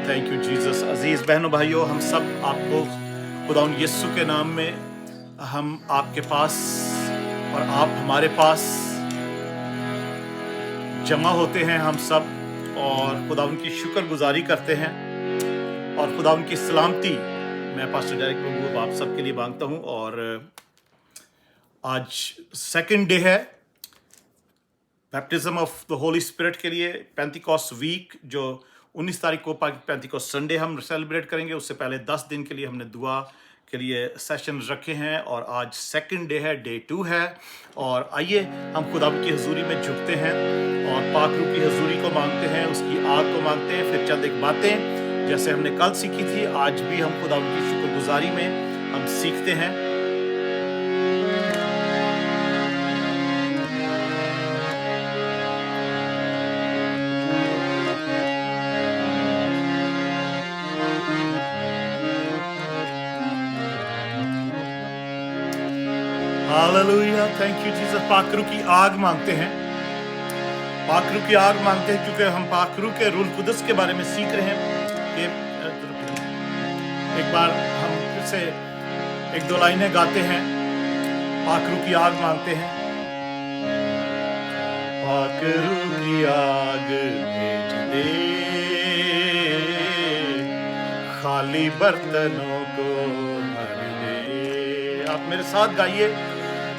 Thank you Jesus. अजीज बहनों भाइयों, हम सब आपको खुदाउन यीशु के नाम में हम आपके पास और आप हमारे पास जमा होते हैं हम सब, और खुदाउन की शुक्रगुजारी करते हैं और खुदाउन की सलामती मैं पास्टर डायरेक्ट प्रभु आप सबके लिए मांगता हूं। और आज सेकंड डे है baptism of the Holi spirit के लिए। पेंटिकॉस्ट वीक जो 19 तारीख को पेंटिकॉस्ट संडे हम सेलिब्रेट करेंगे, उससे पहले 10 दिन के लिए हमने दुआ के लिए सेशन रखे हैं, और आज सेकंड डे है, डे 2 है। और आइए हम खुदा की हजूरी में झुकते हैं और पाक रूह की हजूरी को मांगते हैं, उसकी आग को मांगते हैं। फिर चंद एक बातें जैसे हमने कल सीखी थी, आज भी हम खुदा की शुक्रगुजारी में हम सीखते हैं। Hallelujah, thank you Jesus. पाकरू की आग मांगते हैं, पाकरू की आग मांगते हैं, क्योंकि हम पाकरू के रूल कुदस के बारे में सीख रहे हैं। कि एक बार हम फिर से एक दो लाइनें गाते हैं, पाकरू की आग मांगते हैं। पाकरू की आग भेज दे, खाली बर्तनों को भर दे। आप मेरे साथ गाइए,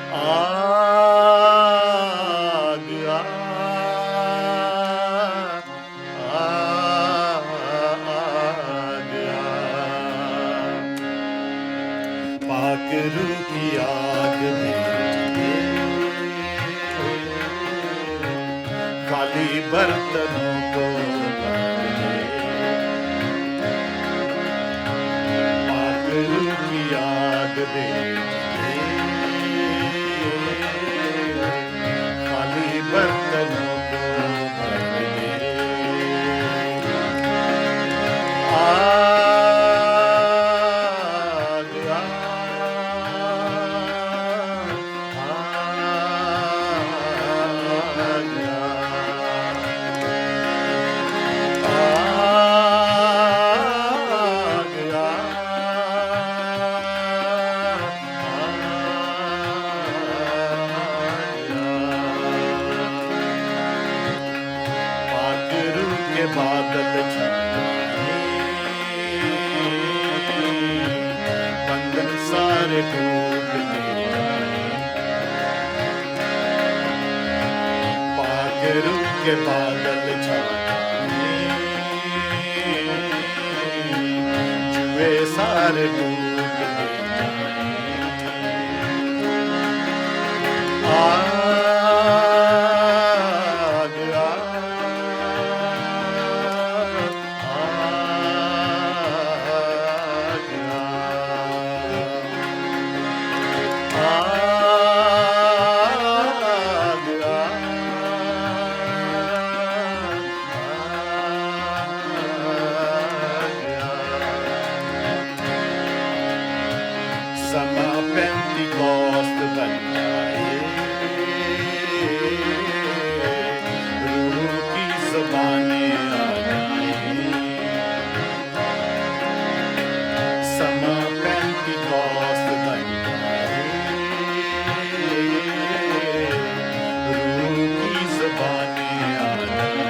आग आग आग आग, पाक रूह की आग भेज दे, खाली बर्तनों को भर दे। पाक रूह की आग भेज बर्तनों को भर दे। आग आग बादल छाए, बंधन सारे टूटने जाए। पाक रूह के बादल छाए, जुए सारे टूटने जाए। समा पेंटिकॉस्ट बन जाए, रूह की ज़बानें आ जाए। समा पेंटिकॉस्ट बन जाए, रूह की ज़बानें आ जाए।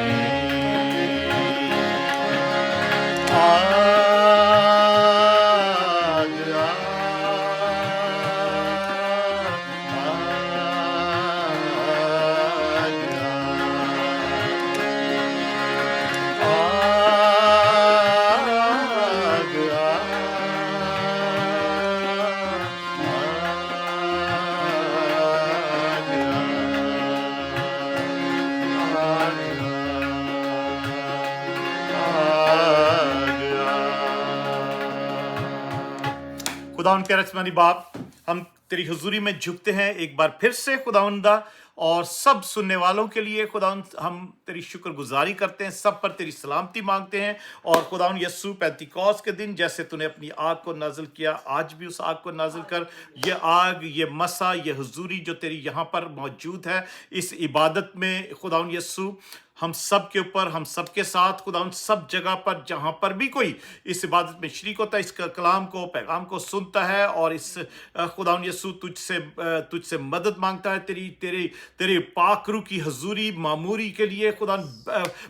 खुदावन प्यारे आसमानी बाप, हम तेरी हुजूरी में झुकते हैं एक बार फिर से खुदावंदा, और सब सुनने वालों के लिए खुदावन हम तेरी शुक्रगुजारी करते हैं, सब पर तेरी सलामती मांगते हैं। और खुदावन यस्सु पेंतिकोस्त के दिन जैसे तूने अपनी आग को नाजिल किया, आज भी उस आग को नाजिल कर। ये आग, ये मसा, ये हुजूरी जो तेरी यहाँ पर मौजूद है इस इबादत में खुदावन यस्सु, हम सब के ऊपर, हम सब के साथ खुदावन, सब जगह पर जहाँ पर भी कोई इस इबादत में शरीक होता है, इस कलाम को, पैगाम को सुनता है और इस खुदावन यस्सु तुझसे मदद मांगता है, तेरी तेरी तेरे पाकरू की हजूरी मामूरी के लिए खुदावन,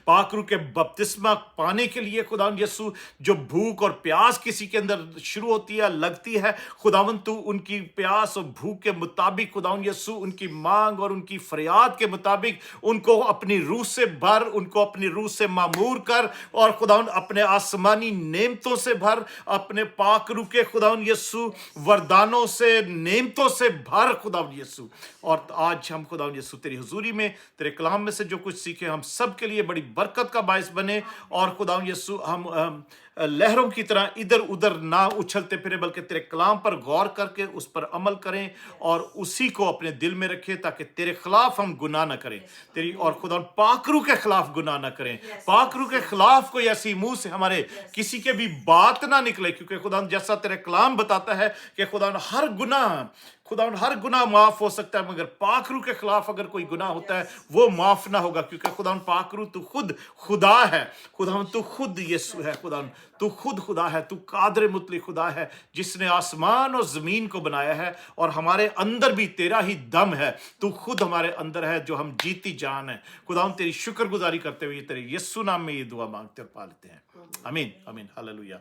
पाकरू के बपतिस्मा पाने के लिए खुदावन यस्सु, जो भूख और प्यास किसी के अंदर शुरू होती है, लगती है खुदावन, तू उनकी प्यास और भूख के मुताबिक खुदावन यस्सु, उनकी मांग और उनकी फरियाद के मुताबिक उनको अपनी रूह से भर, उनको अपनी रूह से मामूर कर और खुदावन अपने आसमानी नेमतों से भर, अपने पाक रूह के खुदावन यस्सु वरदानों से, नेमतों से भर खुदावन यस्सु। और आज हम खुदावन यस्सु तेरी हुजूरी में, तेरे कलाम में से जो कुछ सीखे, हम सब के लिए बड़ी बरकत का बायस बने। और खुदावन यस्सु हम लहरों की तरह इधर उधर ना उछलते फिरे, बल्कि तेरे कलाम पर गौर करके उस पर अमल करें और उसी को अपने दिल में रखें, ताकि तेरे खिलाफ हम गुनाह ना करें, तेरी और खुदा पाकरू के खिलाफ गुनाह ना करें, पाकरू के खिलाफ कोई ऐसी मुंह से हमारे किसी के भी बात ना निकले, क्योंकि खुदा जैसा तेरे कलाम बताता है कि खुदा हर गुनाह माफ हो सकता है, मगर पाकरू के खिलाफ अगर कोई गुनाह होता है वो माफ ना होगा, क्योंकि खुदा पाकरू तू खुद खुदा है, खुदा तू खुद यीशु है, खुदा तू खुद खुदा है, तू कादर मुतलक खुदा है जिसने आसमान और जमीन को बनाया है, और हमारे अंदर भी तेरा ही दम है, तू खुद हमारे अंदर है जो हम जीती जान है। खुदा तेरी शुक्रगुजारी करते हुए तेरे यीशु नाम में ये दुआ मांगते और पालते हैं, आमीन आमीन, hallelujah,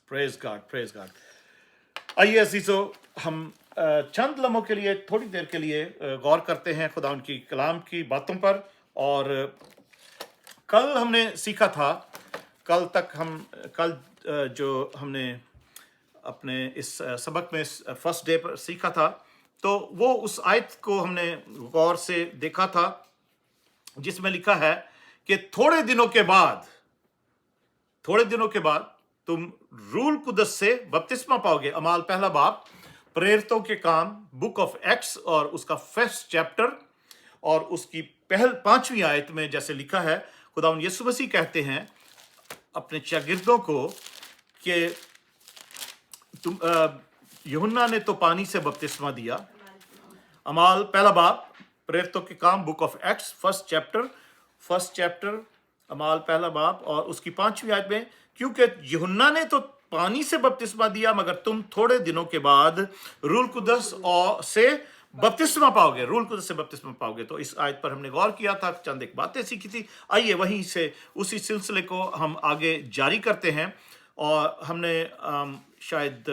praise God praise God. आइए अजीजों, हम चंद लम्हों के लिए, थोड़ी देर के लिए गौर करते हैं खुदा उनकी कलाम की बातों पर। और कल हमने सीखा था, कल जो हमने अपने इस सबक में फर्स्ट डे पर सीखा था, तो वो उस आयत को हमने गौर से देखा था जिसमें लिखा है कि थोड़े दिनों के बाद तुम रूल कुदस से बपतिस्मा पाओगे। अमाल पहला बाब, प्रेरितों के काम, बुक ऑफ एक्ट्स और उसका फर्स्ट चैप्टर और उसकी 5वीं आयत में जैसे लिखा है, खुदावन यीशु मसीह कहते हैं अपने शागिर्दों को कि तुम यूहन्ना ने तो पानी से बपतिस्मा दिया। अमाल पहला बाब, प्रेरितों के काम, book of acts first chapter, अमाल पहला बाब और उसकी 5वीं आयत में, क्योंकि यूहन्ना ने तो पानी से बपतिस्मा दिया, मगर तुम थोड़े दिनों के बाद रूल कुदस से बपतिस्मा पाओगे, रूल कुदस से बपतिस्मा पाओगे। तो इस आयत पर हमने गौर किया था, चंद एक बातें सीखी थी। आइए वहीं से उसी सिलसिले को हम आगे जारी करते हैं। और हमने शायद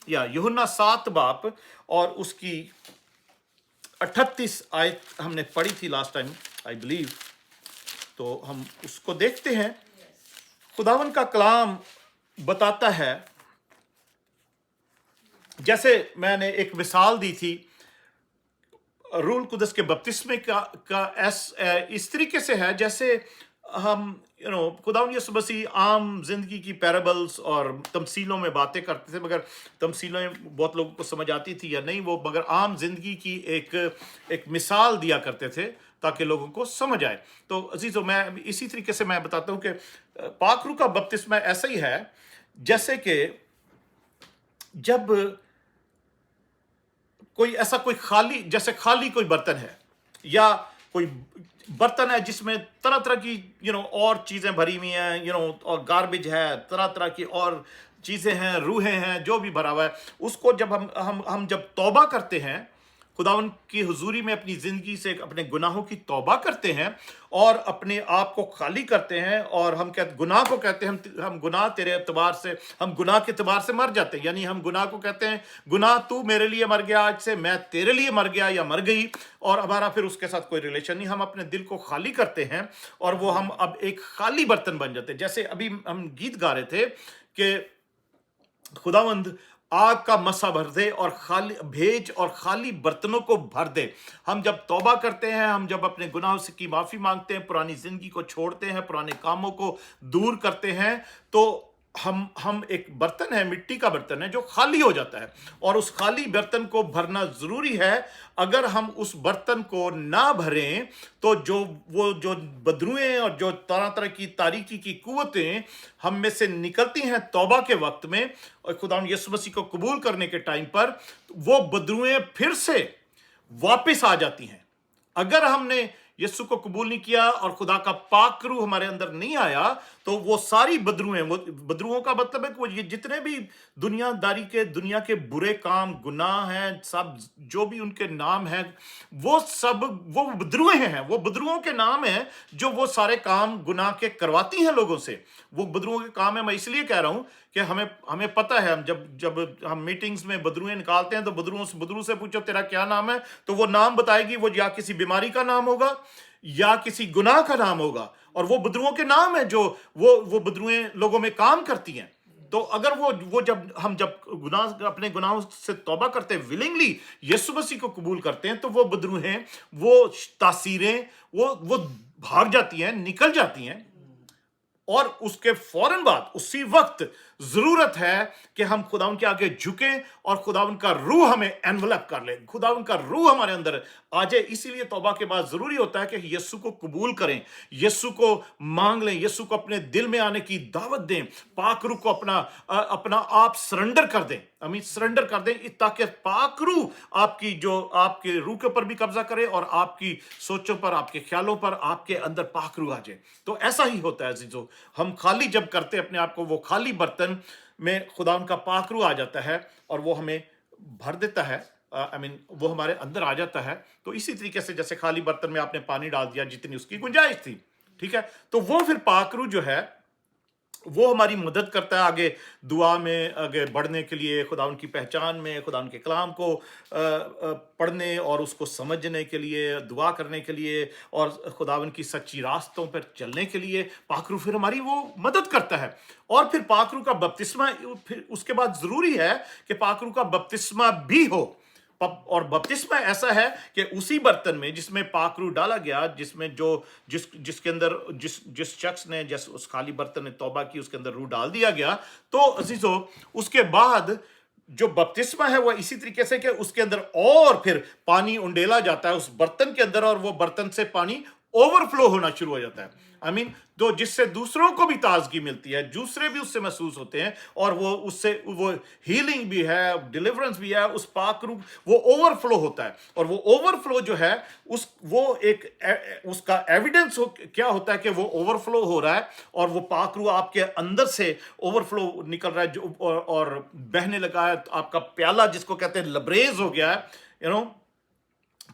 यूहन्ना 7 बाब और उसकी 38 आयत हमने पढ़ी थी लास्ट टाइम, आई बिलीव। तो हम उसको देखते हैं। खुदावन का कलाम बताता है, जैसे मैंने एक मिसाल दी थी रूल कुदस के बपतिस्मे का इस तरीके से है जैसे हम खुदावन यीशु मसीह आम जिंदगी की पैराबल्स और तमसीलों में बातें करते थे, मगर तमसीलें बहुत लोगों को समझ आती थी या नहीं वो, मगर आम जिंदगी की एक मिसाल दिया करते थे ताकि लोगों को समझ आए। तो अजीजों, मैं इसी तरीके से मैं बताता हूँ कि पाक रूह का बपतिस्मा ऐसा ही है जैसे कि जब कोई खाली कोई बर्तन है, या कोई बर्तन है जिसमें तरह तरह की और चीजें भरी हुई हैं, और गार्बेज है, तरह तरह की और चीजें हैं, रूहें हैं, जो भी भरा हुआ है, उसको जब हम जब तौबा करते हैं, खुदावन की हुजूरी में अपनी जिंदगी से अपने गुनाहों की तौबा करते हैं और अपने आप को खाली करते हैं, और हम गुनाह को कहते हैं हम गुनाह तेरे एतबार से, हम गुनाह के एतबार से मर जाते हैं। यानी हम गुनाह को कहते हैं, गुनाह तू मेरे लिए मर गया, आज से मैं तेरे लिए मर गया या मर गई, और हमारा फिर उसके साथ कोई रिलेशन नहीं। हम अपने दिल को खाली करते हैं और वो हम अब एक खाली बर्तन बन जाते हैं। जैसे अभी हम गीत गा रहे थे कि खुदावंद आग का मसा भर दे और खाली भेज और खाली बर्तनों को भर दे। हम जब तौबा करते हैं, हम जब अपने गुनाहों से की माफी मांगते हैं, पुरानी जिंदगी को छोड़ते हैं, पुराने कामों को दूर करते हैं, तो हम एक बर्तन है, मिट्टी का बर्तन है जो खाली हो जाता है, और उस खाली बर्तन को भरना जरूरी है। अगर हम उस बर्तन को ना भरें तो जो बदरुएं और जो तरह तरह की तारीकी की कुव्वतें हम में से निकलती हैं तौबा के वक्त में और खुदा यीशु मसीह को कबूल करने के टाइम पर, वो बदरुएं फिर से वापस आ जाती हैं। अगर हमने यीशु को कबूल नहीं किया और खुदा का पाक रूह हमारे अंदर नहीं आया, तो वो सारी बदरुएं, वो बदरुओं का मतलब है कि वो ये जितने भी दुनिया के बुरे काम, गुनाह हैं, सब जो भी उनके नाम हैं, वो सब वो बदरुएं हैं, वो बदरुओं के नाम हैं जो वो सारे काम गुनाह के करवाती हैं लोगों से। वो बदरुओं के काम है। मैं इसलिए कह रहा हूं कि हमें पता है, हम जब हम मीटिंग्स में बदरुएं निकालते हैं तो बदरू से पूछो तेरा क्या नाम है, तो वो नाम बताएगी, वो या किसी बीमारी का नाम होगा या किसी गुनाह का नाम होगा, और वो बदरुओं के नाम है जो वो बदरुएं लोगों में काम करती हैं। तो अगर वो जब अपने गुनाहों से तौबा करते हैं, विलिंगली यीशु मसीह को कबूल करते हैं, तो वो बदरुएं, वो तासीरें, वो भाग जाती हैं, निकल जाती हैं। और उसके फौरन बाद उसी वक्त जरूरत है कि हम खुदावन के आगे झुकें और खुदावन का रूह हमें एनवलप कर ले, खुदावन का रूह हमारे अंदर आ जाए। इसीलिए तौबा के बाद जरूरी होता है कि यीशु को कबूल करें, यीशु को मांग लें, यीशु को अपने दिल में आने की दावत दें, पाक रूह को अपना आप सरेंडर कर दें, सरेंडर कर दें, ताकि पाक रूह आपके रूह के ऊपर भी कब्जा करे और आपकी सोचों पर, आपके ख्यालों पर, आपके अंदर पाक रूह आ जाए। तो ऐसा ही होता है अजीजों, हम खाली जब करते अपने आप को, वो खाली बर्तन में खुदा उनका पाक रूह आ जाता है और वो हमें भर देता है, वो हमारे अंदर आ जाता है। तो इसी तरीके से जैसे खाली बर्तन में आपने पानी डाल दिया जितनी उसकी गुंजाइश थी, ठीक है, तो वो फिर पाक रूह जो है वो हमारी मदद करता है आगे दुआ में आगे बढ़ने के लिए, खुदा उनकी पहचान में, खुदा उनके कलाम को पढ़ने और उसको समझने के लिए, दुआ करने के लिए और खुदा उनकी सच्ची रास्तों पर चलने के लिए पाकरू फिर हमारी वो मदद करता है। और फिर पाकरू का बपतिस्मा, फिर उसके बाद जरूरी है कि पाकरू का बपतिस्मा भी हो। और बपतिस्मा ऐसा है कि उसी बर्तन में जिसमें पाक रूह डाला गया, जिसमें जिसके अंदर जिस शख्स ने, जैसे उस खाली बर्तन ने तौबा की, उसके अंदर रूह डाल दिया गया। तो अजीजों उसके बाद जो बपतिस्मा है वो इसी तरीके से कि उसके अंदर और फिर पानी उंडेला जाता है उस बर्तन के अंदर, और वो बर्तन से पानी ओवरफ्लो होना शुरू हो जाता है। तो जिससे दूसरों को भी ताजगी मिलती है, दूसरे भी उससे महसूस होते हैं, और वो हीलिंग भी है, डिलीवरेंस भी है, उस पाक रूह वो ओवरफ्लो होता है। और वो ओवरफ्लो जो है उसका एविडेंस क्या होता है कि वो ओवरफ्लो हो रहा है और वो पाक रूह आपके अंदर से ओवरफ्लो निकल रहा है और बहने लगा है, आपका प्याला जिसको कहते हैं लबरेज हो गया है,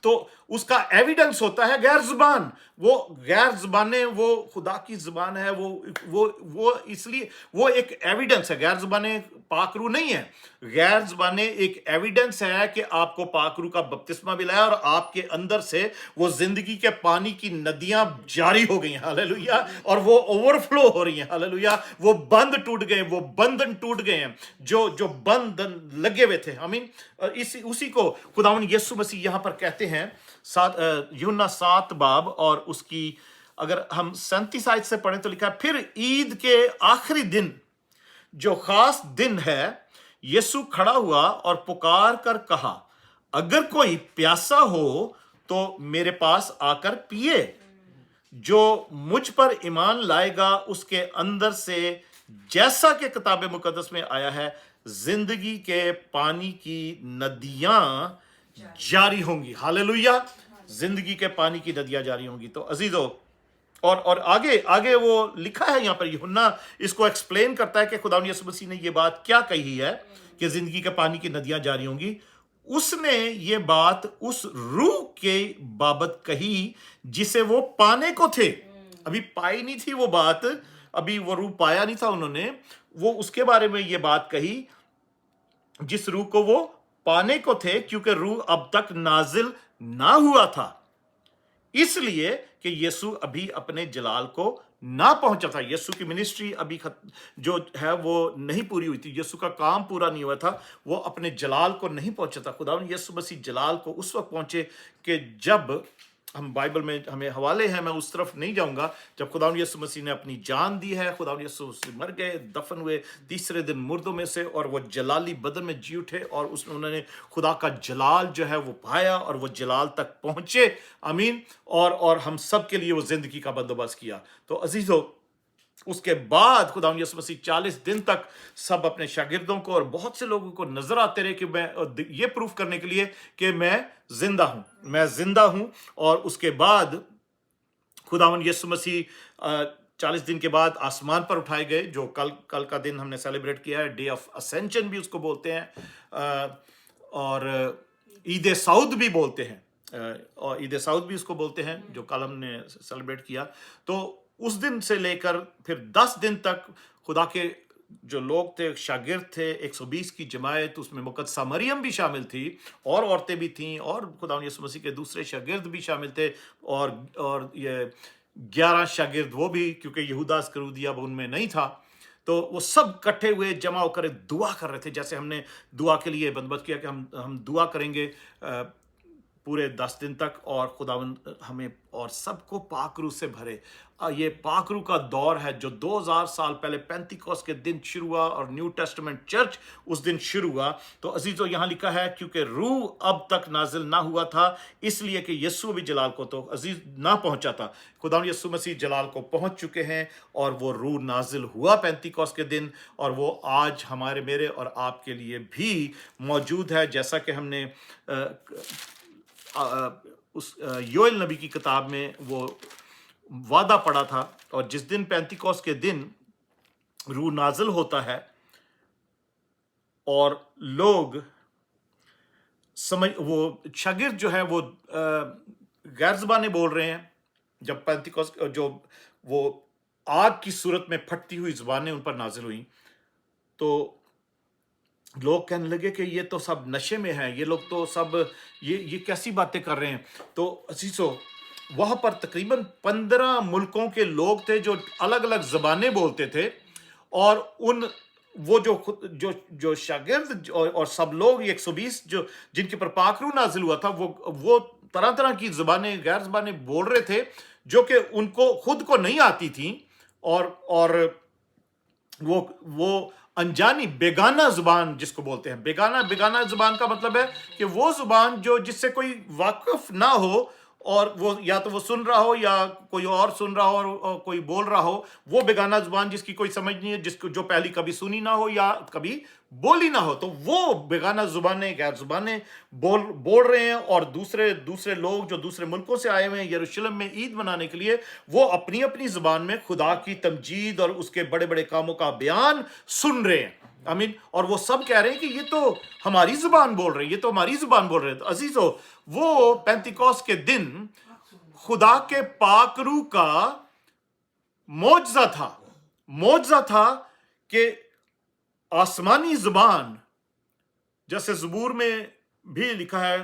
तो उसका एविडेंस होता है गैर जुबान। वो गैर जुबानें वो खुदा की जुबान है, वो इसलिए वो एक एविडेंस है। गैर जुबानें पाकरू नहीं है, गैर जुबानें एक एविडेंस है कि आपको पाकरू का बपतिस्मा मिला है और आपके अंदर से वो जिंदगी के पानी की नदियां जारी हो गई हैं, हालेलुया, और वो ओवरफ्लो हो रही हैं, हालेलुया। वो बंद टूट गए, वो बंधन टूट गए हैं जो बंधन लगे हुए थे। उसी को खुदावन यीशु मसीह यहां पर कहते हैं यूहन्ना 7 बाब और उसकी अगर हम 37 आयत से पढ़ें तो लिखा है, फिर ईद के आखिरी दिन जो खास दिन है, यीशु खड़ा हुआ और पुकार कर कहा, अगर कोई प्यासा हो तो मेरे पास आकर पिए, जो मुझ पर ईमान लाएगा उसके अंदर से जैसा कि किताब मुकद्दस में आया है, जिंदगी के पानी की नदियां जारी होंगी, हालेलुया, जिंदगी के पानी की नदियां जारी होंगी। तो अजीजों और आगे वो लिखा है यहां पर, यूहन्ना इसको एक्सप्लेन करता है कि खुदा यीशु मसीह ने ये बात क्या कही है कि जिंदगी के पानी की नदियां जारी होंगी। उसने ये बात उस रूह के बाबत कही जिसे वो पाने को थे। अभी पाई नहीं थी वो बात, अभी वो रूह पाया नहीं था उन्होंने, वो उसके बारे में ये बात कही जिस रूह को वो पाने को थे, क्योंकि रूह अब तक नाजिल ना हुआ था, इसलिए कि यीशु अभी अपने जलाल को ना पहुंचा था। यीशु की मिनिस्ट्री अभी जो है वो नहीं पूरी हुई थी, यीशु का काम पूरा नहीं हुआ था, वो अपने जलाल को नहीं पहुंचा था। खुदावन यीशु मसीह जलाल को उस वक्त पहुंचे कि जब हम बाइबल में हमें हवाले हैं, मैं उस तरफ नहीं जाऊंगा। जब खुदावंद यीशु मसीह ने अपनी जान दी है, खुदावंद यीशु मसीह मर गए, दफन हुए, तीसरे दिन मुर्दों में से, और वो जलाली बदन में जी उठे, और उसमें उन्होंने खुदा का जलाल जो है वो पाया, और वो जलाल तक पहुंचे। आमीन। और हम सब के लिए वो जिंदगी का बंदोबस्त किया। तो अजीजों, उसके बाद खुदा यीशु मसीह 40 दिन तक सब अपने शागिर्दों को और बहुत से लोगों को नजर आते रहे, कि मैं ये प्रूफ करने के लिए कि मैं जिंदा हूं। और उसके बाद खुदावन यीशु मसीह 40 दिन के बाद आसमान पर उठाए गए, जो कल का दिन हमने सेलिब्रेट किया है, डे ऑफ असेंशन भी उसको बोलते हैं, और ईद सऊद भी बोलते हैं, और ईद सऊद भी उसको बोलते हैं, जो कल हमने सेलिब्रेट किया। तो उस दिन से लेकर फिर 10 दिन तक खुदा के जो लोग थे, शागिर्द थे, 120 की जमायत, उसमें मुकद्दसा मरियम भी शामिल थी, और औरतें भी थीं, और खुदा यीशु मसीह के दूसरे शागिर्द भी शामिल थे, और ये 11 शागिर्द वो भी, क्योंकि यहूदा इस्करियोती उनमें नहीं था। तो वो सब इकट्ठे हुए, जमा होकर दुआ कर रहे थे, जैसे हमने दुआ के लिए बंदोबस्त किया कि हम दुआ करेंगे पूरे 10 दिन तक, और खुदावंद हमें और सबको पाकरू से भरे। ये पाकरू का दौर है जो 2000 साल पहले पेंतिकोस्त के दिन शुरू हुआ, और न्यू टेस्टामेंट चर्च उस दिन शुरू हुआ। तो अजीजों, यहाँ लिखा है, क्योंकि रूह अब तक नाजिल ना हुआ था, इसलिए कि यीशु भी जलाल को तो अजीज ना पहुंचा था। खुदा यीशु मसीह जलाल को पहुंच चुके हैं, और वो रूह नाजिल हुआ पेंतिकोस्त के दिन, और वो आज हमारे, मेरे और आपके लिए भी मौजूद है। जैसा कि हमने उस योएल नबी की किताब में वो वादा पड़ा था, और जिस दिन पेंतिकोस्त के दिन रूह नाजिल होता है और लोग समझ, वो शागिर्द जो है वो गैर ज़बाने बोल रहे हैं, जब पेंतिकोस्त जो वो आग की सूरत में फटती हुई ज़बानें उन पर नाजिल हुई, तो लोग कहने लगे कि ये तो सब नशे में है, ये लोग तो सब ये कैसी बातें कर रहे हैं। तो असीसो, वहां पर तकरीबन 15 मुल्कों के लोग थे जो अलग अलग ज़बानें बोलते थे, और उन वो जो शागिर्द और सब लोग 120 जो जिनके पर पाकरू नाजिल हुआ था, वो तरह तरह की ज़बानें, गैर ज़बानें बोल रहे थे, जो कि उनको खुद को नहीं आती थी, और वो अनजानी बेगाना जुबान जिसको बोलते हैं, बेगाना जुबान का मतलब है कि वो जुबान जो जिससे कोई वाकिफ ना हो, और वो या तो वो सुन रहा हो, या कोई और सुन रहा हो, और कोई बोल रहा हो, वो बेगाना जुबान जिसकी कोई समझ नहीं है, जिसको जो पहली कभी सुनी ना हो या कभी बोली ना हो, तो वो बेगाना जुबानें, गैर जुबानें बोल रहे हैं। और दूसरे लोग जो दूसरे मुल्कों से आए हुए हैं यरूशलेम में ईद मनाने के लिए, वो अपनी अपनी जुबान में खुदा की तमजीद और उसके बड़े बड़े कामों का बयान सुन रहे हैं। आमीन। और वो सब कह रहे हैं कि ये तो हमारी जुबान बोल रहे हैं, ये तो हमारी जुबान बोल रहे हैं। तो अजीजों, वो पेंतिकोस्त के दिन खुदा के पाकरू का मौजज़ा था कि आसमानी जुबान, जैसे ज़बूर में भी लिखा है,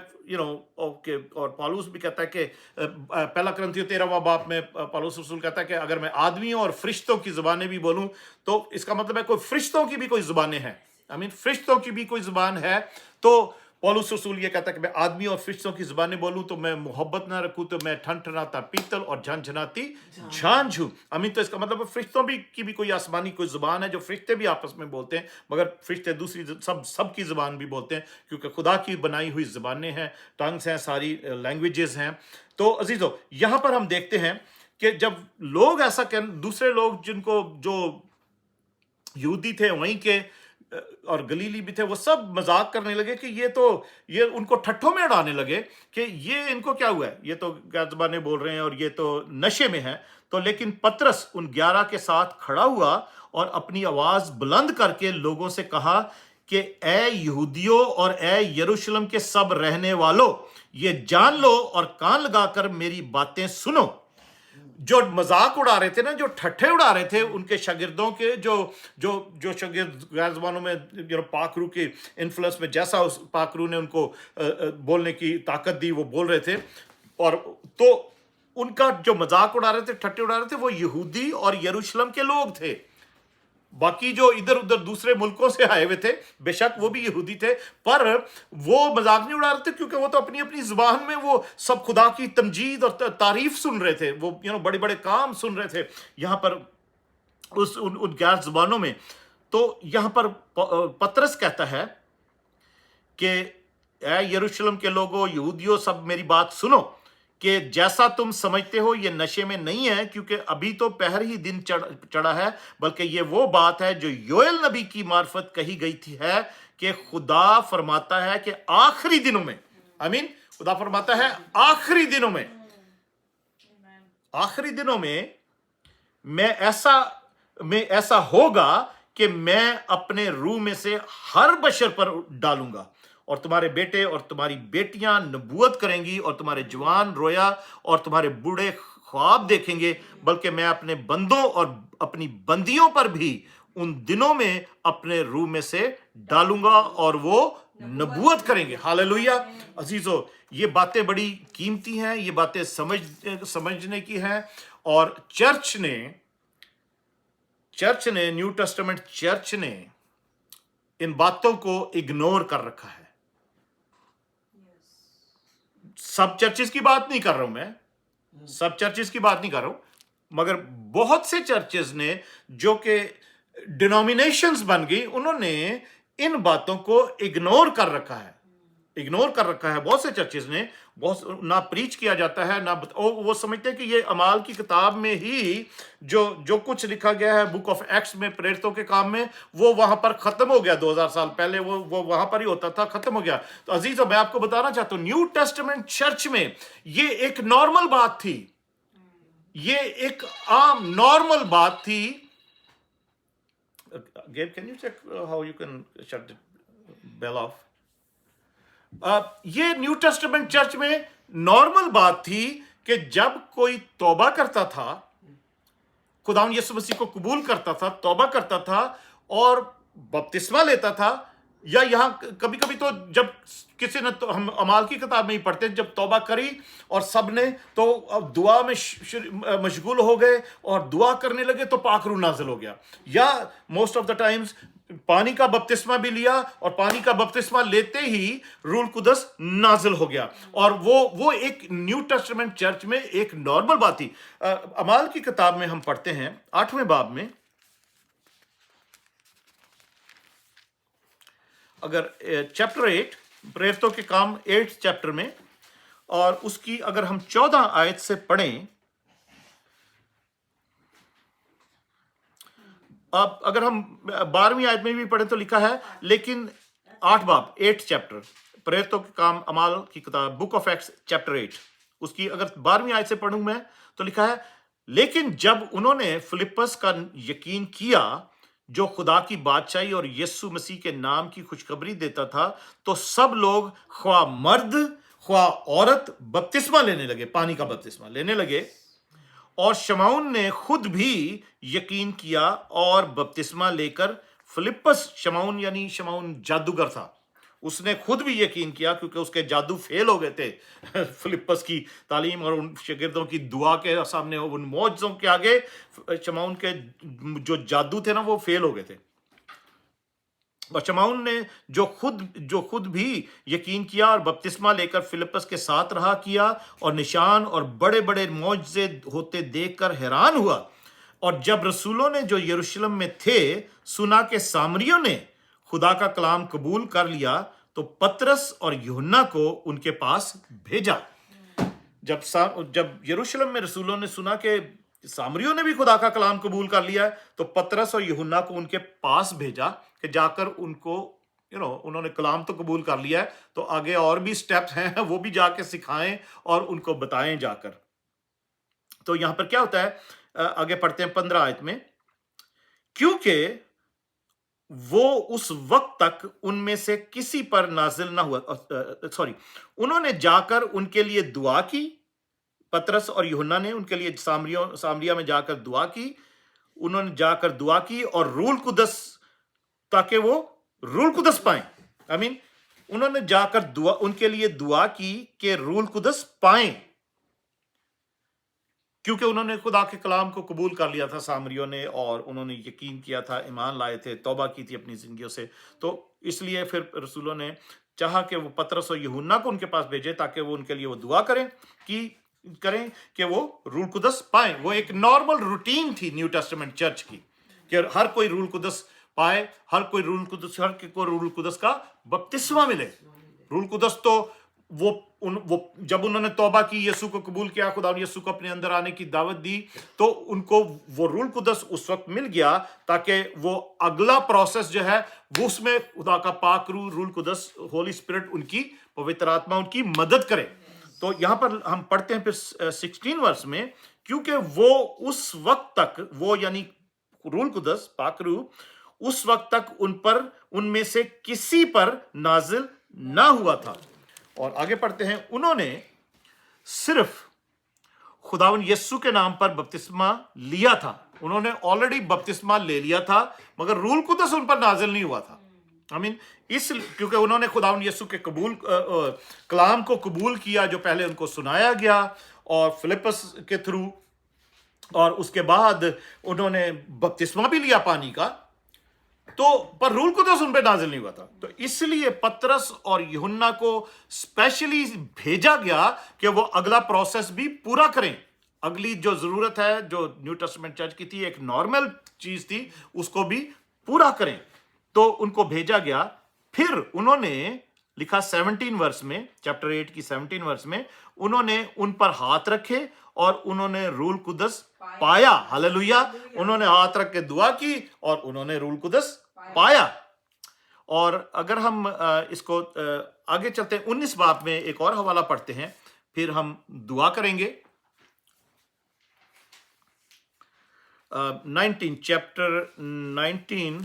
ओके, और पौलुस भी कहता है कि पहला कुरिन्थियों 13वां बाब में पौलुस रसूल कहता है कि अगर मैं आदमियों और फरिश्तों की जुबानें भी बोलूं, तो इसका मतलब है कोई फरिश्तों की भी कोई जुबानें हैं, फरिश्तों की भी कोई जुबान है। तो पौलुस रसूल ये कहता है कि मैं आदमी और फरिश्तों की जुबानें बोलूं तो मैं मोहब्बत ना रखूं तो मैं ठनठनाता पीतल और झनझनाती झांझ हूं। तो इसका मतलब फरिश्तों की भी कोई आसमानी कोई जुबान है, जो फरिश्ते भी आपस में बोलते हैं, मगर फरिश्ते दूसरी सब की जुबान भी बोलते हैं, क्योंकि खुदा की बनाई हुई जुबानें हैं, टंग्स हैं, सारी लैंग्वेजेस हैं। तो अजीजों, यहां पर हम देखते हैं कि जब लोग ऐसा दूसरे लोग जिनको जो यहूदी थे वहीं के और गलीली भी थे, वो सब मजाक करने लगे कि ये उनको ठट्ठों में उड़ाने लगे कि ये इनको क्या हुआ है, ये तो गैर ज़बानें बोल रहे हैं और ये तो नशे में है। तो लेकिन पतरस उन 11 के साथ खड़ा हुआ और अपनी आवाज बुलंद करके लोगों से कहा कि ए यहूदियों और ए यरूशलेम के सब रहने वालों, ये जान लो और कान लगाकर मेरी बातें सुनो। जो मजाक उड़ा रहे थे ना, जो ठट्ठे उड़ा रहे थे उनके शागिर्दों के, जो शागिर्द गैर ज़बानों में पाकरू के इन्फ्लुएंस में, जैसा उस पाकरू ने उनको बोलने की ताकत दी, वो बोल रहे थे। और तो उनका जो मजाक उड़ा रहे थे, ठट्ठे उड़ा रहे थे, वो यहूदी और यरूशलेम के लोग थे। बाकी जो इधर उधर दूसरे मुल्कों से आए हुए थे, बेशक वो भी यहूदी थे, पर वो मजाक नहीं उड़ा रहे थे, क्योंकि वो तो अपनी अपनी जुबान में वो सब खुदा की तमजीद और तारीफ सुन रहे थे, वो बड़े बड़े काम सुन रहे थे यहाँ पर उन गैर जुबानों में। तो यहाँ पर पतरस कहता है कि ऐ यरूशलेम के लोगों, यहूदियों, सब मेरी बात सुनो कि जैसा तुम समझते हो ये नशे में नहीं है, क्योंकि अभी तो पहर ही दिन चढ़ा है, बल्कि ये वो बात है जो योएल नबी की मार्फत कही गई थी है कि खुदा फरमाता है कि आखिरी दिनों में, आमीन, खुदा फरमाता है आखिरी दिनों में, आखिरी दिनों में ऐसा होगा कि मैं अपने रूह में से हर बशर पर डालूंगा, और तुम्हारे बेटे और तुम्हारी बेटियां नबूवत करेंगी, और तुम्हारे जवान रोया और तुम्हारे बूढ़े ख्वाब देखेंगे, बल्कि मैं अपने बंदों और अपनी बंदियों पर भी उन दिनों में अपने रूह में से डालूंगा और वो नबूवत करेंगे। हालेलुया। अजीजों, ये बातें बड़ी कीमती हैं, ये बातें समझने की हैं, और चर्च ने न्यू टेस्टामेंट चर्च ने इन बातों को इग्नोर कर रखा है। सब चर्चेस की बात नहीं कर रहा हूं मैं, सब चर्चेस की बात नहीं कर रहा हूं, मगर बहुत से चर्चेस ने जो कि डिनोमिनेशंस बन गई, उन्होंने इन बातों को इग्नोर कर रखा है, बहुत से चर्चेस ने। बहुत ना प्रीच किया जाता है, ना वो समझते हैं कि ये अमाल की किताब में ही जो कुछ लिखा गया है बुक ऑफ एक्ट्स में, प्रेरितों के काम में, वो वहां पर खत्म हो गया 2000 साल पहले, वो वहां पर ही होता था, खत्म हो गया। तो अजीजों, मैं आपको बताना चाहता हूं, न्यू टेस्टामेंट चर्च में ये एक नॉर्मल बात थी, ये एक आम नॉर्मल बात थी। Gabe, can you check how you can shut the bell off? ये न्यू टेस्टामेंट चर्च में नॉर्मल बात थी कि जब कोई तौबा करता था, खुदावंद यीशु मसीह को कबूल करता था, तौबा करता था और बपतिस्मा लेता था, या यहां कभी कभी तो जब किसी ने, तो हम अमाल की किताब में ही पढ़ते हैं, जब तौबा करी और सब ने तो अब दुआ में मशगूल हो गए और दुआ करने लगे तो पाक रूह नाजिल हो गया, या मोस्ट ऑफ द टाइम्स पानी का बपतिस्मा भी लिया और पानी का बपतिस्मा लेते ही रूह कुदस नाजिल हो गया, और वो एक न्यू टेस्टामेंट चर्च में एक नॉर्मल बात थी। अमाल की किताब में हम पढ़ते हैं 8वें बाब में, अगर चैप्टर 8 प्रेरितों के काम 8 चैप्टर में, और उसकी अगर हम 14 आयत से पढ़ें, अब अगर हम 12वीं आयत में भी पढ़ें तो लिखा है, लेकिन 8 बाब 8 चैप्टर प्रेरितों के काम अमाल की किताब बुक ऑफ एक्ट्स चैप्टर 8, उसकी अगर 12वीं आयत से पढ़ूं मैं तो लिखा है, लेकिन जब उन्होंने फिलिप्पस का यकीन किया जो खुदा की बादशाही और यीशु मसीह के नाम की खुशखबरी देता था, तो सब लोग ख्वा मर्द ख्वा औरत बपतिस्मा लेने लगे, पानी का बपतिस्मा लेने लगे, और शमौन ने खुद भी यकीन किया और बपतिस्मा लेकर फिलिप्पस, शमौन यानी शमौन जादूगर था, उसने खुद भी यकीन किया क्योंकि उसके जादू फेल हो गए थे फिलिप्पस की तालीम और उन शागिर्दों की दुआ के सामने, उन मौजों के आगे शमौन के जो जादू थे ना वो फेल हो गए थे। और शमौन ने जो खुद भी यकीन किया और बपतिस्मा लेकर फिलिप्पस के साथ रहा किया, और निशान और बड़े बड़े मौजज़े होते देखकर हैरान हुआ। और जब रसूलों ने जो यरूशलेम में थे सुना के सामरियों ने खुदा का कलाम कबूल कर लिया, तो पतरस और यूहन्ना को उनके पास भेजा। जब यरूशलेम में रसूलों ने सुना कि सामरियों ने भी खुदा का कलाम कबूल कर लिया है, तो पतरस और यूहन्ना को उनके पास भेजा कि जाकर उनको उन्होंने कलाम तो कबूल कर लिया है, तो आगे और भी स्टेप्स हैं वो भी जाके सिखाएं और उनको बताएं जाकर। तो यहां पर क्या होता है, आगे पढ़ते हैं 15 आयत में, क्योंकि वो उस वक्त तक उनमें से किसी पर नाजिल ना हुआ, उन्होंने जाकर उनके लिए दुआ की, पतरस और यूहन्ना ने उनके लिए सामरिया में जाकर दुआ की, उन्होंने जाकर दुआ की और रूह कुदस, ताकि वो रूह कुदस पाएं, उन्होंने जाकर उनके लिए दुआ की कि रूह कुदस पाएं, क्योंकि उन्होंने खुदा के कलाम को कबूल कर लिया था सामरियों ने, और उन्होंने यकीन किया था, ईमान लाए थे, तौबा की थी अपनी जिंदगियों से। तो इसलिए फिर रसूलों ने चाहा कि वो पतरस और यूहन्ना को उनके पास भेजे ताकि वो उनके लिए वो दुआ करें कि वो रूल कुदस पाए। वो एक नॉर्मल रूटीन थी न्यू टेस्टामेंट चर्च की कि हर कोई रूल कुदस पाए, हर कोई रूल कुदस का बपतिस्मा मिले। रूल कुदस तो वो जब उन्होंने तौबा की, यीशु को कबूल किया, खुदा यीशु को अपने अंदर आने की दावत दी, तो उनको वो रूल कुदस उस वक्त मिल गया ताकि वो अगला प्रोसेस जो है वो उसमें खुदा का पाक रूल कुदस, होली स्पिरिट, उनकी पवित्र आत्मा उनकी मदद करे। तो यहां पर हम पढ़ते हैं फिर 16 वर्ष में, क्योंकि वो उस वक्त तक, वो यानी रूल कुदस, पाक रूह उस वक्त तक उनमें से किसी पर नाजिल ना हुआ था। और आगे पढ़ते हैं, उन्होंने सिर्फ खुदावन यीशु के नाम पर बपतिस्मा लिया था। उन्होंने ऑलरेडी बपतिस्मा ले लिया था, मगर रूल कुदस उन पर नाजिल नहीं हुआ था। क्योंकि उन्होंने खुदावन यीशु के कलाम को कबूल किया जो पहले उनको सुनाया गया और फिलिपस के थ्रू, और उसके बाद उन्होंने बपतिस्मा भी लिया पानी का, तो पर रूल कुदस उन पे नाजिल नहीं हुआ था। तो इसलिए पतरस और यूहन्ना को स्पेशली भेजा गया कि वो अगला प्रोसेस भी पूरा करें। अगली जो जरूरत है, जो न्यू टेस्टामेंट चर्च की थी, एक नॉर्मल चीज थी, उसको भी पूरा करें। तो उनको भेजा गया। फिर उन्होंने लिखा 17 वर्ष में, चैप्टर 8 की 17 वर्ष में, उन्होंने उन पर हाथ रखे और उन्होंने रूल कुदस पाया। हालेलुया। उन्होंने हाथ रख के दुआ की और उन्होंने रूल कुदस पाया। और अगर हम इसको आगे चलते हैं, 19 बाब में एक और हवाला पढ़ते हैं, फिर हम दुआ करेंगे। 19 चैप्टर 19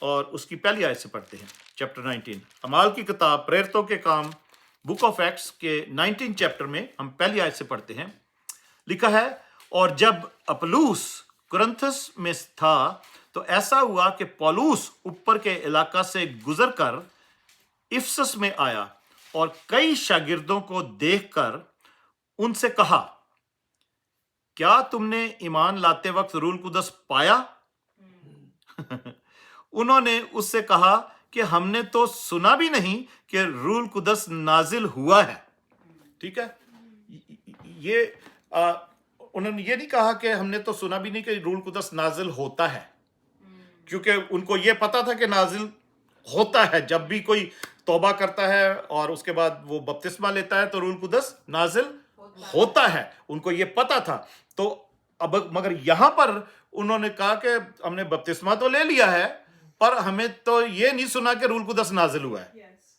और उसकी पहली आयत से पढ़ते हैं। चैप्टर 19 अमाल की किताब, प्रेरितों के काम, बुक ऑफ एक्ट्स के 19 चैप्टर में हम पहली आयत से पढ़ते हैं। लिखा है, और जब अपुल्लोस कुरिन्थुस में था तो ऐसा हुआ कि पौलुस ऊपर के इलाका से गुजरकर इफिसस में आया और कई शागिर्दों को देखकर उनसे कहा, क्या तुमने ईमान लाते वक्त रूल कुदस पाया? उन्होंने उससे कहा कि हमने तो सुना भी नहीं कि रूल कुदस नाजिल हुआ है। ठीक है, ये उन्होंने ये नहीं कहा कि हमने तो सुना भी नहीं कि रूल कुदस नाजिल होता है, क्योंकि उनको ये पता था कि नाजिल होता है। जब भी कोई तौबा करता है और उसके बाद वो बपतिस्मा लेता है तो रूल कुदस नाजिल होता है, उनको ये पता था। तो अब मगर यहां पर उन्होंने कहा कि हमने बपतिस्मा तो ले लिया है, पर हमें तो ये नहीं सुना कि रूल कुदस नाजिल हुआ है।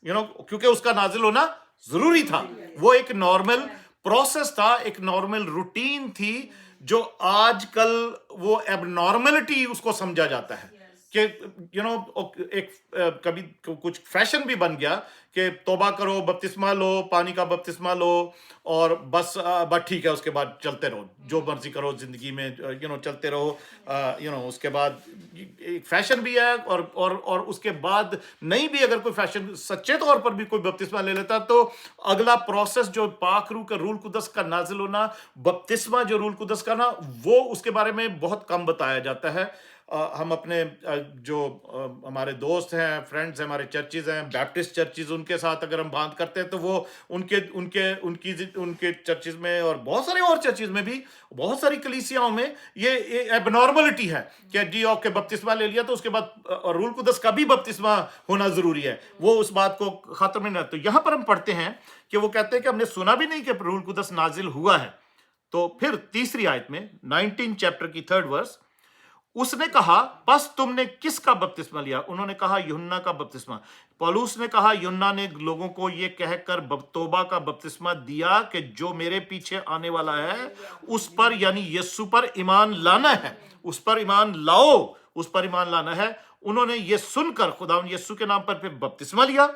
क्योंकि उसका नाजिल होना जरूरी था। वो एक नॉर्मल प्रोसेस था, एक नॉर्मल रूटीन थी, जो आजकल वो एबनॉर्मलिटी उसको समझा जाता है कि एक कभी कुछ फैशन भी बन गया कि तौबा करो, बपतिस्मा लो, पानी का बपतिस्मा लो, और बस ठीक है, उसके बाद चलते रहो, जो मर्जी करो जिंदगी में, चलते रहो। उसके बाद एक फैशन भी है, और उसके बाद नहीं भी अगर कोई फैशन सच्चे तौर पर भी कोई बपतिस्मा ले लेता, तो अगला प्रोसेस जो पाक रूह का रूल कुदस का नाजिल होना, बपतिस्मा जो रूल कुदस का ना, वो उसके बारे में बहुत कम बताया जाता है। हम अपने जो हमारे दोस्त हैं, फ्रेंड्स हैं, हमारे चर्चेज हैं, बैप्टिस्ट चर्चेज, उनके साथ अगर हम बात करते हैं तो वो उनके चर्चेज में और बहुत सारे और चर्चेज में भी, बहुत सारी कलीसियाओं में ये एबनॉर्मलिटी है कि जी ओके बपतिस्मा ले लिया तो उसके बाद रूल कुदस का भी बपतिस्मा होना जरूरी है। वो उस बात को खत्म नहीं। तो यहां पर हम पढ़ते हैं कि वो कहते हैं कि हमने सुना भी नहीं कि रूल कुदस नाजिल हुआ है। तो फिर तीसरी आयत में 19 चैप्टर की 3rd वर्स, उसने कहा, बस तुमने किसका बपतिस्मा लिया? उन्होंने कहा, यूहन्ना का बपतिस्मा। पौलुस ने कहा, यूहन्ना ने लोगों को यह कहकर तौबा का बपतिस्मा दिया कि जो मेरे पीछे आने वाला है उस पर, यानी यीशु पर ईमान लाना है, उस पर ईमान लाओ, उस पर ईमान लाना है। उन्होंने ये सुनकर खुदावंद यीशु के नाम पर बपतिस्मा लिया,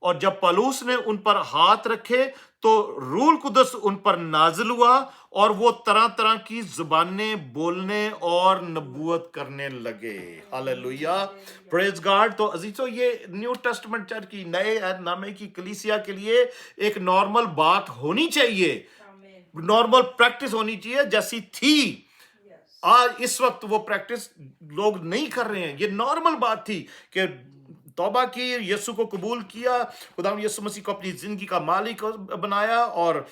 और जब पौलुस ने उन पर हाथ रखे तो रूल कुदस उन पर नाजिल हुआ और वो तरह तरह की जुबानें बोलने और नबूवत करने लगे। Hallelujah, praise God. तो अजीजों, ये न्यू टेस्टामेंट चर्च की, नए नामे की कलीसिया के लिए एक नॉर्मल बात होनी चाहिए नॉर्मल प्रैक्टिस होनी चाहिए जैसी थी। आज इस वक्त वो प्रैक्टिस लोग नहीं कर रहे हैं। ये नॉर्मल बात थी कि तौबा की, यीशु को कबूल किया, खुदा यीशु मसीह को अपनी जिंदगी का मालिक बनाया और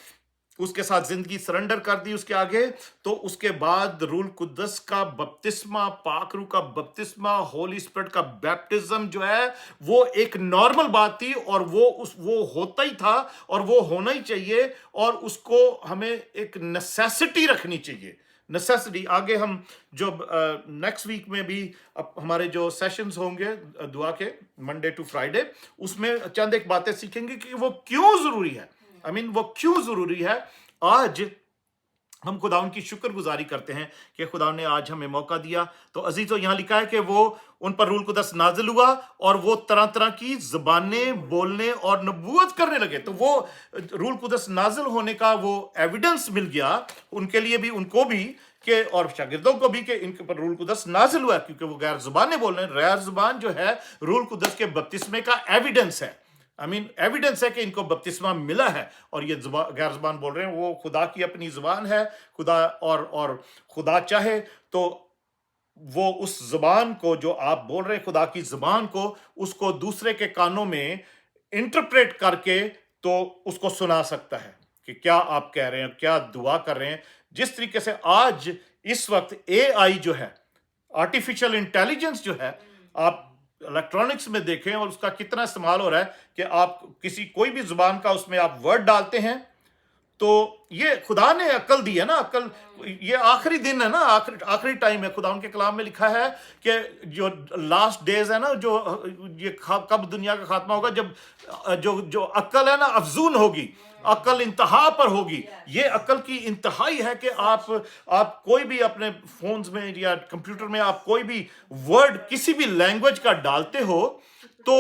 उसके साथ जिंदगी सरेंडर कर दी उसके आगे। तो उसके बाद रूल कुद्दस का बपतिस्मा, पाक रूह का बपतिस्मा, होली स्पिरिट का बैप्टिज्म जो है वो एक नॉर्मल बात थी और वो होता ही था और वो होना ही चाहिए और उसको हमें एक नेसेसिटी रखनी चाहिए। नेसेसिटी। आगे हम जो नेक्स्ट वीक में भी हमारे जो सेशंस होंगे दुआ के, मंडे टू फ्राइडे, उसमें चंद एक बातें सीखेंगे कि वो क्यों जरूरी है। वो क्यों जरूरी है। आज हम खुदावन की शुक्रगुजारी करते हैं कि खुदावन ने आज हमें मौका दिया। तो अजीजों, यहाँ लिखा है कि वो उन पर रूल कुदस नाजिल हुआ और वो तरह तरह की जुबानें बोलने और नबूवत करने लगे। तो वो रूल कुदस नाजिल होने का वो एविडेंस मिल गया उनके लिए भी, उनको भी के और शागिर्दों को भी, कि इनके पर रूल कुदस नाजिल हुआ, क्योंकि वो गैर जुबानें बोल रहे हैं। गैर जुबान जो है रूल कुदस के बपतिस्मे का एविडेंस है। एविडेंस है कि इनको बपतिस्मा मिला है और ये गैर जुबान बोल रहे हैं। वो खुदा की अपनी जुबान है। खुदा और खुदा चाहे तो वो उस जुबान को जो आप बोल रहे हैं, खुदा की जुबान को, उसको दूसरे के कानों में इंटरप्रेट करके तो उसको सुना सकता है कि क्या आप कह रहे हैं, क्या दुआ कर रहे हैं। जिस तरीके से आज इस वक्त AI जो है, आर्टिफिशियल इंटेलिजेंस जो है, आप इलेक्ट्रॉनिक्स में देखें और उसका कितना इस्तेमाल हो रहा है कि आप कोई भी जुबान का उसमें आप वर्ड डालते हैं तो ये खुदा ने अक्ल दी है ना। अक्ल, ये आखिरी दिन है ना, आखिरी टाइम है। खुदा उनके कलाम में लिखा है कि जो लास्ट डेज है ना, जो ये कब दुनिया का खात्मा होगा, जब जो अक्ल है ना अफजून होगी, अक्ल इंतहा पर होगी। ये अक्ल की इंतहाई है कि आप कोई भी अपने फोन्स में या कंप्यूटर में आप कोई भी वर्ड किसी भी लैंग्वेज का डालते हो तो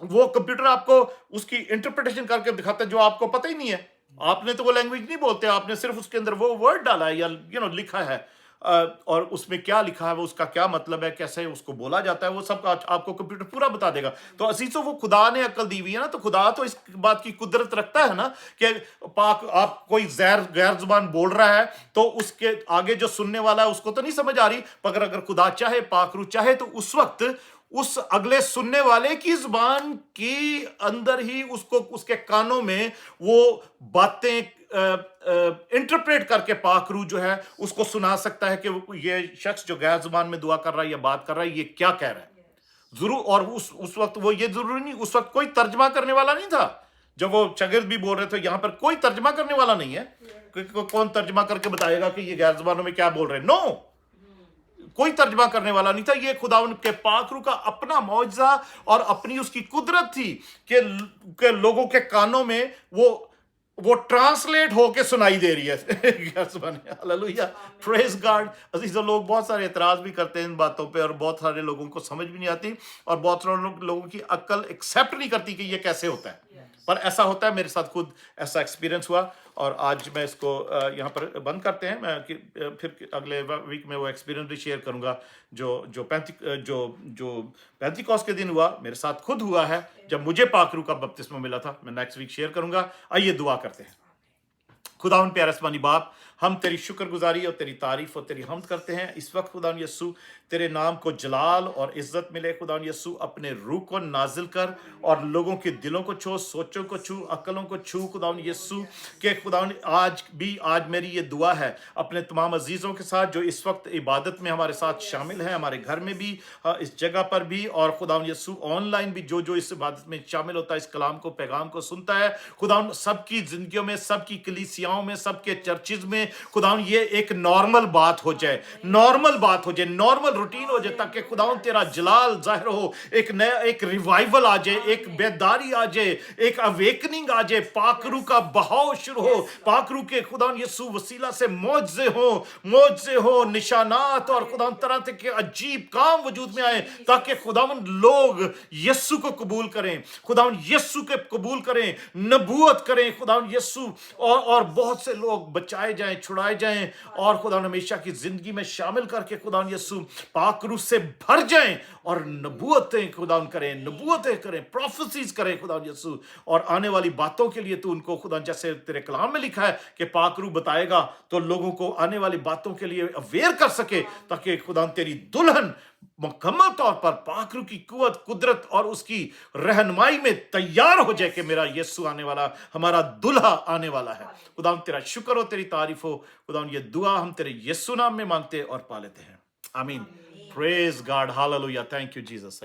वो कंप्यूटर आपको उसकी इंटरप्रिटेशन करके दिखाता है जो आपको पता ही नहीं है। आपने तो वो लैंग्वेज नहीं बोलते, आपने सिर्फ उसके अंदर वो वर्ड डाला है या लिखा है, और उसमें क्या लिखा है, वो उसका क्या मतलब है, कैसे उसको बोला जाता है, वो सब आपको कंप्यूटर पूरा बता देगा। तो असीसों, वो खुदा ने अक्ल दी हुई है ना। तो खुदा तो इस बात की कुदरत रखता है ना कि पाक आप कोई गैर जुबान बोल रहा है तो उसके आगे जो सुनने वाला है उसको तो नहीं समझ आ रही, मगर अगर खुदा चाहे, पाक रूह चाहे, तो उस वक्त उस अगले सुनने वाले की जुबान के अंदर ही उसको उसके कानों में वो बातें इंटरप्रेट करके पाक रूह जो है उसको सुना सकता है कि ये शख्स जो गैर जुबान में दुआ कर रहा है या बात कर रहा है, ये क्या कह रहा है। जरूर, और उस वक्त वो ये जरूरी नहीं, उस वक्त कोई तर्जमा करने वाला नहीं था। जब वो शागिर्द भी बोल रहे थे, यहां पर कोई तर्जमा करने वाला नहीं है। कौन तर्जमा करके बताएगा कि ये गैर जुबानों में क्या बोल रहे हैं? नो, कोई तर्जमा करने वाला नहीं था। ये खुदावन के पाक रूह का अपना मौजज़ा और अपनी उसकी कुदरत थी कि लोगों के कानों में वो ट्रांसलेट होके सुनाई दे रही है। Hallelujah, praise God. अजीजों, लोग बहुत सारे एतराज भी करते हैं इन बातों पे और बहुत सारे लोगों को समझ भी नहीं आती और बहुत सारे लोगों की अक्ल एक्सेप्ट नहीं करती कि ये कैसे होता है। पर ऐसा होता है। मेरे साथ खुद ऐसा एक्सपीरियंस हुआ और आज मैं इसको यहाँ पर बंद करते हैं। मैं फिर अगले वीक में वो एक्सपीरियंस भी शेयर करूंगा जो पेंतिकोस्त के दिन हुआ, मेरे साथ खुद हुआ है जब मुझे पाक रूह का बपतिस्मा मिला था। मैं नेक्स्ट वीक शेयर करूंगा। आइए दुआ करते हैं। खुदावन प्यारे आसमानी बाप, हम तेरी शुक्रगुजारी और तेरी तारीफ और तेरी हमद करते हैं। इस वक्त खुदावन यस्सु, तेरे नाम को जलाल और इज्जत मिले। खुदावन यस्सु, अपने रूह को नाजिल कर और लोगों के दिलों को छू, सोचों को छू, अक्लों को छू। खुदावन यस्सु के खुदावन आज मेरी ये दुआ है अपने तमाम अजीज़ों के साथ जो इस वक्त इबादत में हमारे साथ शामिल हैं, हमारे घर में भी, इस जगह पर भी, और खुदावन यस्सु ऑनलाइन भी जो इस इबादत में शामिल होता है, इस कलाम को, पैगाम को सुनता है। खुदावन सबकी जिंदगियों में, सबकी कलीसियाओं में, सबके चर्चिज में खुदावन ये एक नॉर्मल बात हो जाए, नॉर्मल बात हो जाए, नॉर्मल रूटीन हो जाए, ताकि खुदावन तेरा जलाल जाहिर हो, एक नया एक रिवाइवल आ जाए, एक बेदारी आ जाए, एक अवेकनिंग आ जाए, पाक रूह का बहाव शुरू हो। पाक रूह के खुदावन यीशु वसीला से मौजज़े हो, निशानात और खुदावन तरह के अजीब काम वजूद में आए, ताकि खुदावन लोग यीशु को कबूल करें, खुदावन यीशु के कबूल करें, नबूवत करें खुदावन यीशु, और बहुत से लोग बचाए जाएं, छुड़ाए जाएं और खुदा हमेशा की जिंदगी में शामिल करके खुदा यीशु पाक रूह से भर जाएं और नबूवतें खुदा करें, नबूवतें करें, प्रोफेसीज करें खुदा यीशु। और आने वाली बातों के लिए तू उनको खुदा, जैसे तेरे कलाम में लिखा है कि पाक रूह बताएगा, तो लोगों को आने वाली बातों के लिए अवेयर कर सके, ताकि खुदा तेरी दुल्हन मुकम्मल तौर पर पाक रूह की कुवत, कुदरत और उसकी रहनुमाई में तैयार हो जाए कि मेरा यीशु आने वाला, हमारा दुल्हा आने वाला है। खुदा तेरा शुक्र हो, तेरी तारीफ हो खुदा। ये दुआ हम तेरे यीशु नाम में मांगते और पा लेते हैं, आमीन। Praise God, hallelujah, thank you Jesus.